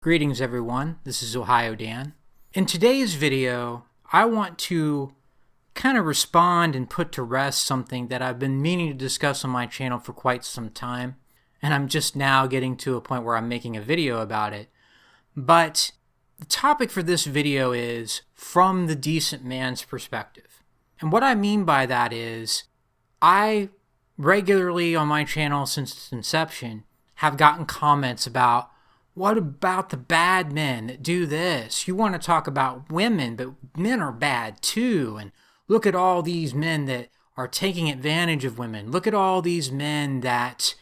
Greetings everyone, this is Ohio Dan. In today's video, I want to kind of respond and put to rest something that I've been meaning to discuss on my channel for quite some time, and I'm just now getting to a point where I'm making a video about it. But the topic for this video is from the decent man's perspective. And what I mean by that is, I regularly on my channel since its inception have gotten comments about, what about the bad men that do this? You want to talk about women, but men are bad too. And look at all these men that are taking advantage of women. Look at all these men that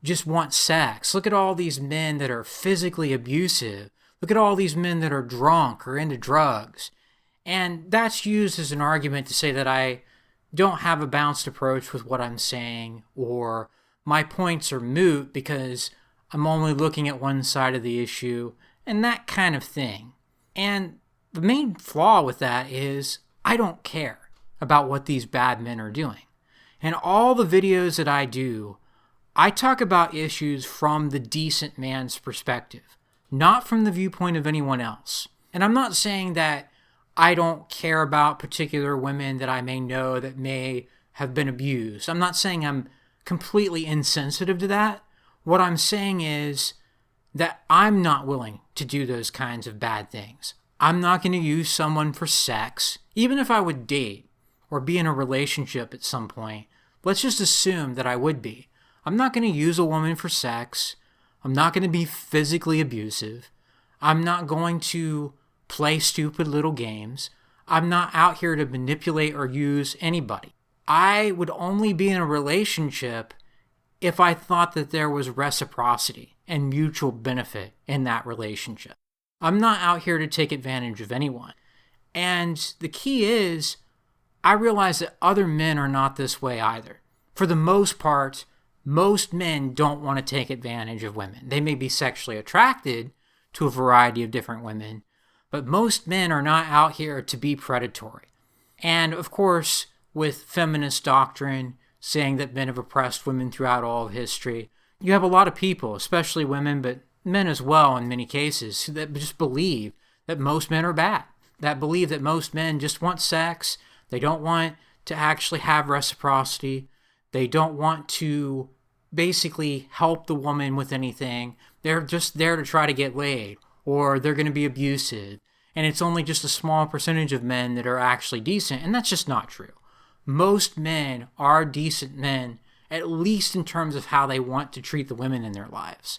just want sex. Look at all these men that are physically abusive. Look at all these men that are drunk or into drugs. And that's used as an argument to say that I don't have a balanced approach with what I'm saying, or my points are moot because I'm only looking at one side of the issue, and that kind of thing. And the main flaw with that is I don't care about what these bad men are doing. And all the videos that I do, I talk about issues from the decent man's perspective, not from the viewpoint of anyone else. And I'm not saying that I don't care about particular women that I may know that may have been abused. I'm not saying I'm completely insensitive to that. What I'm saying is that I'm not willing to do those kinds of bad things. I'm not going to use someone for sex, even if I would date or be in a relationship at some point. Let's just assume that I would be. I'm not going to use a woman for sex. I'm not going to be physically abusive. I'm not going to play stupid little games. I'm not out here to manipulate or use anybody. I would only be in a relationship if I thought that there was reciprocity and mutual benefit in that relationship. I'm not out here to take advantage of anyone. And the key is, I realize that other men are not this way either. For the most part, most men don't want to take advantage of women. They may be sexually attracted to a variety of different women, but most men are not out here to be predatory. And of course, with feminist doctrine saying that men have oppressed women throughout all of history, you have a lot of people, especially women, but men as well in many cases, that just believe that most men are bad, that believe that most men just want sex, they don't want to actually have reciprocity, they don't want to basically help the woman with anything, they're just there to try to get laid, or they're going to be abusive, and it's only just a small percentage of men that are actually decent, and that's just not true. Most men are decent men, at least in terms of how they want to treat the women in their lives.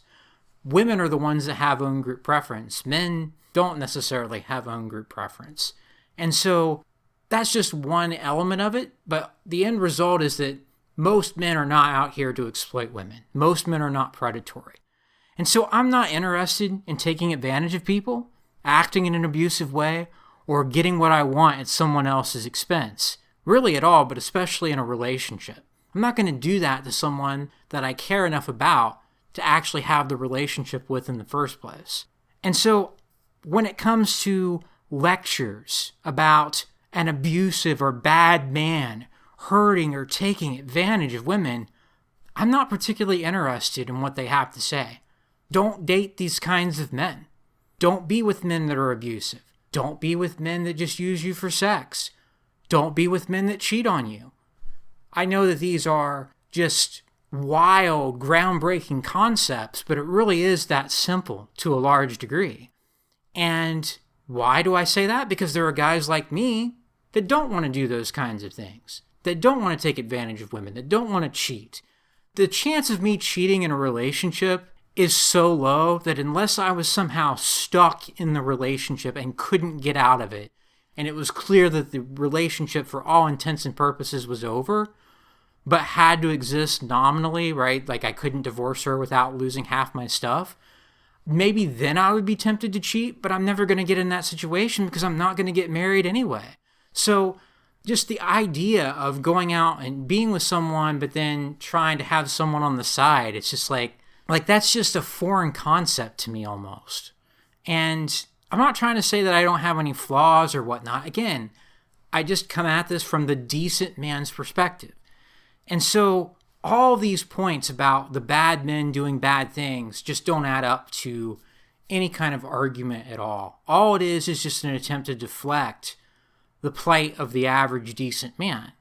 Women are the ones that have own group preference. Men don't necessarily have own group preference. And so that's just one element of it, but the end result is that most men are not out here to exploit women. Most men are not predatory. And so I'm not interested in taking advantage of people, acting in an abusive way, or getting what I want at someone else's expense. Really at all, but especially in a relationship. I'm not going to do that to someone that I care enough about to actually have the relationship with in the first place. And so when it comes to lectures about an abusive or bad man hurting or taking advantage of women, I'm not particularly interested in what they have to say. Don't date these kinds of men. Don't be with men that are abusive. Don't be with men that just use you for sex. Don't be with men that cheat on you. I know that these are just wild, groundbreaking concepts, but it really is that simple to a large degree. And why do I say that? Because there are guys like me that don't want to do those kinds of things, that don't want to take advantage of women, that don't want to cheat. The chance of me cheating in a relationship is so low that unless I was somehow stuck in the relationship and couldn't get out of it, and it was clear that the relationship for all intents and purposes was over, but had to exist nominally, right? Like I couldn't divorce her without losing half my stuff. Maybe then I would be tempted to cheat, but I'm never going to get in that situation because I'm not going to get married anyway. So just the idea of going out and being with someone, but then trying to have someone on the side, it's just like that's just a foreign concept to me almost. And I'm not trying to say that I don't have any flaws or whatnot. Again, I just come at this from the decent man's perspective. And so all these points about the bad men doing bad things just don't add up to any kind of argument at all. All it is just an attempt to deflect the plight of the average decent man.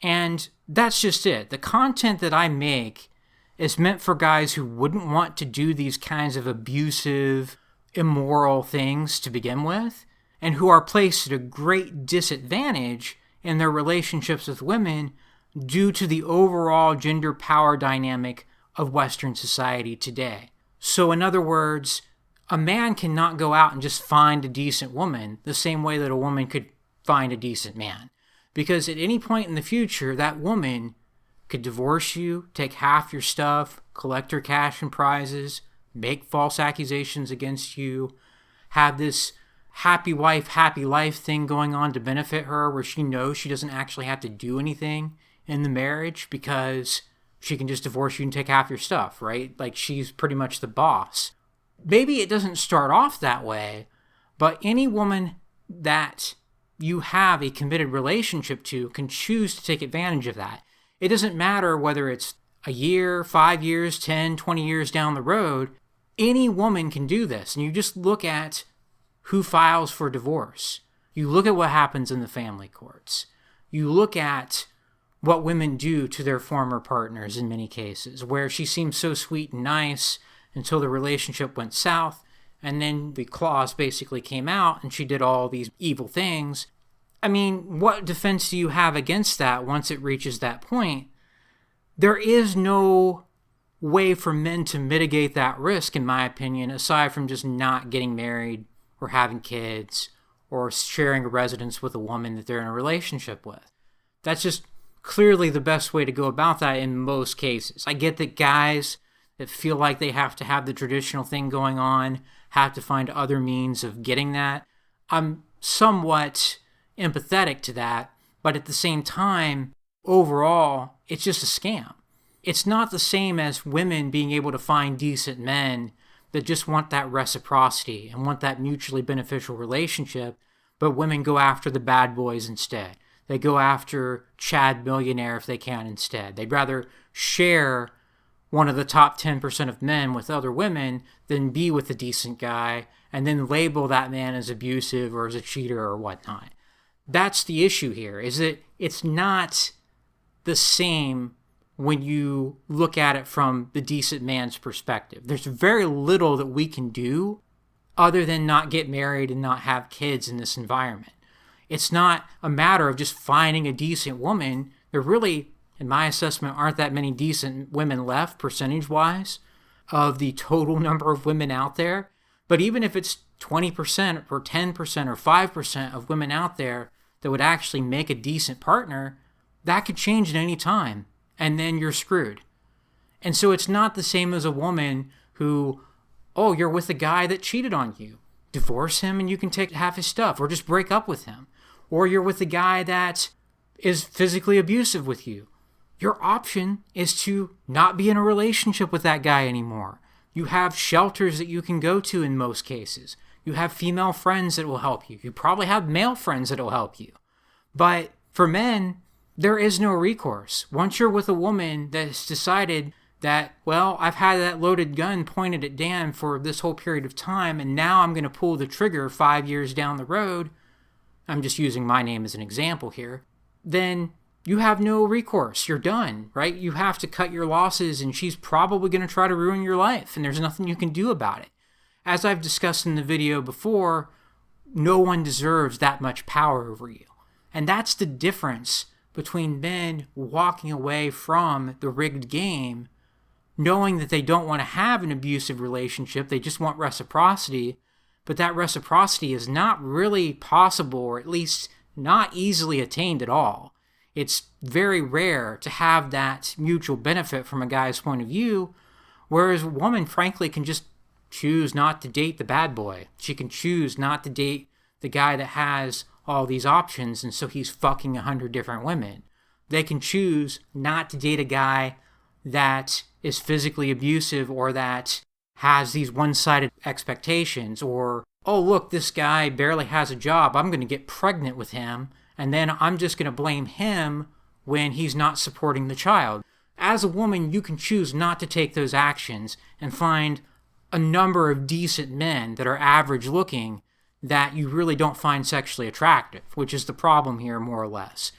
And that's just it. The content that I make is meant for guys who wouldn't want to do these kinds of abusive, immoral things to begin with, and who are placed at a great disadvantage in their relationships with women due to the overall gender power dynamic of Western society today. So in other words, a man cannot go out and just find a decent woman the same way that a woman could find a decent man. Because at any point in the future, that woman could divorce you, take half your stuff, collect her cash and prizes, make false accusations against you, have this happy wife, happy life thing going on to benefit her where she knows she doesn't actually have to do anything in the marriage because she can just divorce you and take half your stuff, right? Like she's pretty much the boss. Maybe it doesn't start off that way, but any woman that you have a committed relationship to can choose to take advantage of that. It doesn't matter whether it's a year, 5 years, 10, 20 years down the road. Any woman can do this. And you just look at who files for divorce. You look at what happens in the family courts. You look at what women do to their former partners in many cases, where she seemed so sweet and nice until the relationship went south, and then the clause basically came out and she did all these evil things. I mean, what defense do you have against that once it reaches that point? There is no way for men to mitigate that risk, in my opinion, aside from just not getting married or having kids or sharing a residence with a woman that they're in a relationship with. That's just clearly the best way to go about that in most cases. I get that guys that feel like they have to have the traditional thing going on have to find other means of getting that. I'm somewhat empathetic to that, but at the same time, overall, it's just a scam. It's not the same as women being able to find decent men that just want that reciprocity and want that mutually beneficial relationship, but women go after the bad boys instead. They go after Chad Millionaire if they can instead. They'd rather share one of the top 10% of men with other women than be with a decent guy and then label that man as abusive or as a cheater or whatnot. That's the issue here, is that it's not the same when you look at it from the decent man's perspective. There's very little that we can do other than not get married and not have kids in this environment. It's not a matter of just finding a decent woman. There really, in my assessment, aren't that many decent women left, percentage-wise, of the total number of women out there. But even if it's 20% or 10% or 5% of women out there that would actually make a decent partner, that could change at any time, and then you're screwed. And so it's not the same as a woman who, oh, you're with a guy that cheated on you. Divorce him and you can take half his stuff, or just break up with him. Or you're with a guy that is physically abusive with you. Your option is to not be in a relationship with that guy anymore. You have shelters that you can go to in most cases. You have female friends that will help you. You probably have male friends that will help you. But for men, there is no recourse. Once you're with a woman that's decided that, well, I've had that loaded gun pointed at Dan for this whole period of time, and now I'm going to pull the trigger 5 years down the road, I'm just using my name as an example here, then you have no recourse. You're done, right? You have to cut your losses, and she's probably going to try to ruin your life, and there's nothing you can do about it. As I've discussed in the video before, no one deserves that much power over you. And that's the difference between men walking away from the rigged game, knowing that they don't want to have an abusive relationship, they just want reciprocity, but that reciprocity is not really possible, or at least not easily attained at all. It's very rare to have that mutual benefit from a guy's point of view, whereas a woman, frankly, can just choose not to date the bad boy. She can choose not to date the guy that has all these options, and so he's fucking 100 different women. They can choose not to date a guy that is physically abusive or that has these one-sided expectations, or, oh, look, this guy barely has a job, I'm going to get pregnant with him, and then I'm just going to blame him when he's not supporting the child. As a woman, you can choose not to take those actions and find a number of decent men that are average looking that you really don't find sexually attractive, which is the problem here more or less.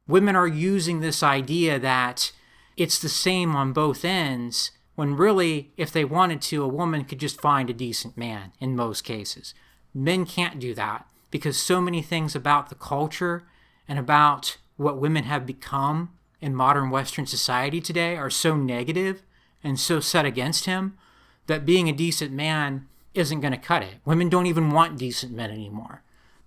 Women are using this idea that it's the same on both ends, when really, if they wanted to, a woman could just find a decent man in most cases. Men can't do that because so many things about the culture and about what women have become in modern Western society today are so negative and so set against him that being a decent man isn't going to cut it. Women don't even want decent men anymore.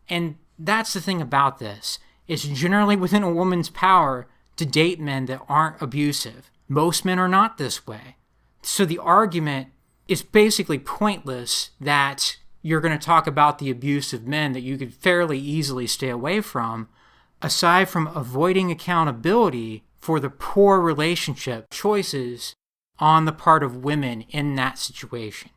And that's the thing about this. It's generally within a woman's power to date men that aren't abusive. Most men are not this way. So the argument is basically pointless that you're going to talk about the abusive men that you could fairly easily stay away from, aside from avoiding accountability for the poor relationship choices on the part of women in that situation.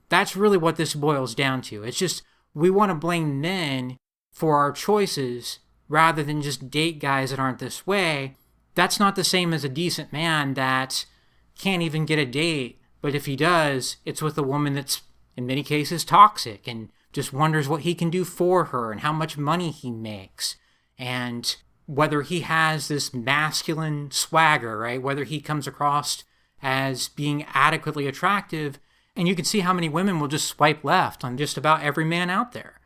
That's really what this boils down to. It's just we want to blame men for our choices rather than just date guys that aren't this way. That's not the same as a decent man that can't even get a date, but if he does, it's with a woman that's in many cases toxic and just wonders what he can do for her and how much money he makes and whether he has this masculine swagger, right? Whether he comes across as being adequately attractive. And you can see how many women will just swipe left on just about every man out there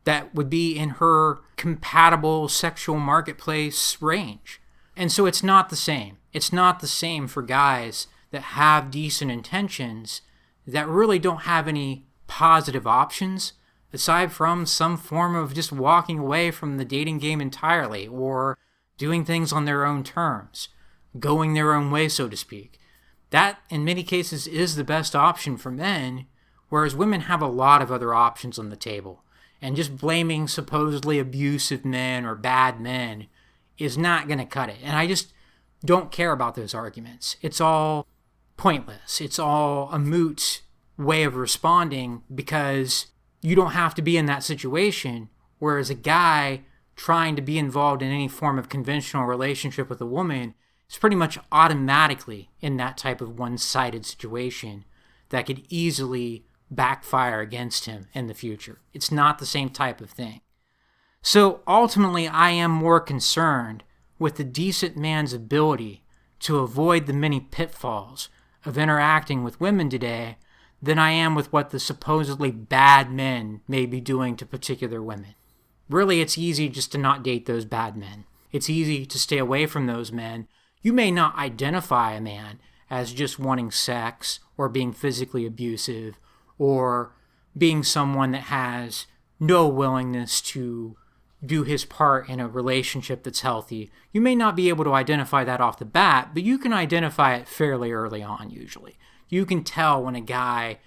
that would be in her compatible sexual marketplace range. And so it's not the same. It's not the same for guys that have decent intentions that really don't have any positive options aside from some form of just walking away from the dating game entirely or doing things on their own terms, going their own way, so to speak. That, in many cases, is the best option for men, whereas women have a lot of other options on the table. And just blaming supposedly abusive men or bad men is not going to cut it. And I just don't care about those arguments. It's all pointless. It's all a moot way of responding because you don't have to be in that situation, whereas a guy trying to be involved in any form of conventional relationship with a woman is pretty much automatically in that type of one-sided situation that could easily backfire against him in the future. It's not the same type of thing. So ultimately, I am more concerned with the decent man's ability to avoid the many pitfalls of interacting with women today than I am with what the supposedly bad men may be doing to particular women. Really, it's easy just to not date those bad men. It's easy to stay away from those men. You may not identify a man as just wanting sex or being physically abusive or being someone that has no willingness to do his part in a relationship that's healthy. You may not be able to identify that off the bat, but you can identify it fairly early on usually. You can tell when a guy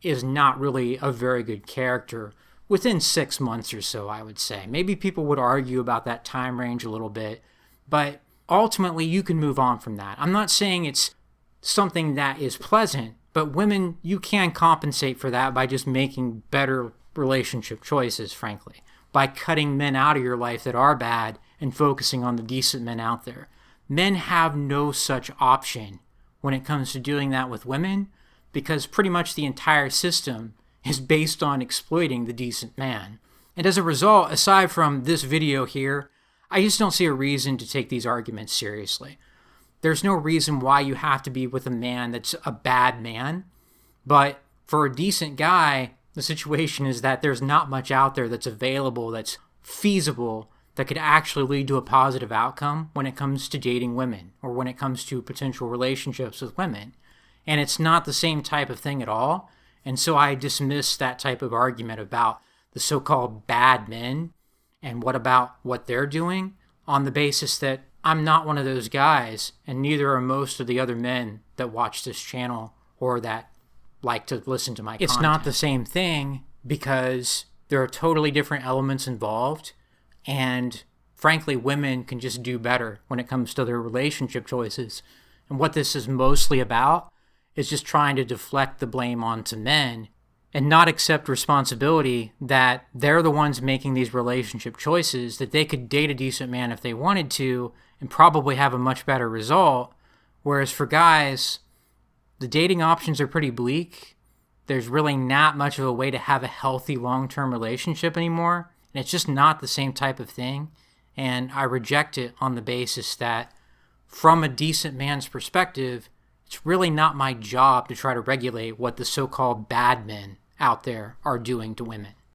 is not really a very good character within 6 months or so, I would say. Maybe people would argue about that time range a little bit, but ultimately you can move on from that. I'm not saying it's something that is pleasant, but women, you can compensate for that by just making better relationship choices, frankly, by cutting men out of your life that are bad and focusing on the decent men out there. Men have no such option when it comes to doing that with women because pretty much the entire system is based on exploiting the decent man. And as a result, aside from this video here, I just don't see a reason to take these arguments seriously. There's no reason why you have to be with a man that's a bad man, but for a decent guy, the situation is that there's not much out there that's available, that's feasible, that could actually lead to a positive outcome when it comes to dating women or when it comes to potential relationships with women. And it's not the same type of thing at all. And so I dismiss that type of argument about the so-called bad men and what about what they're doing on the basis that I'm not one of those guys, and neither are most of the other men that watch this channel or that like to listen to my content. It's not the same thing because there are totally different elements involved, and frankly, women can just do better when it comes to their relationship choices. And what this is mostly about is just trying to deflect the blame onto men and not accept responsibility that they're the ones making these relationship choices, that they could date a decent man if they wanted to and probably have a much better result. Whereas for guys, the dating options are pretty bleak. there's really not much of a way to have a healthy long-term relationship anymore. And it's just not the same type of thing. And I reject it on the basis that from a decent man's perspective, it's really not my job to try to regulate what the so-called bad men out there are doing to women.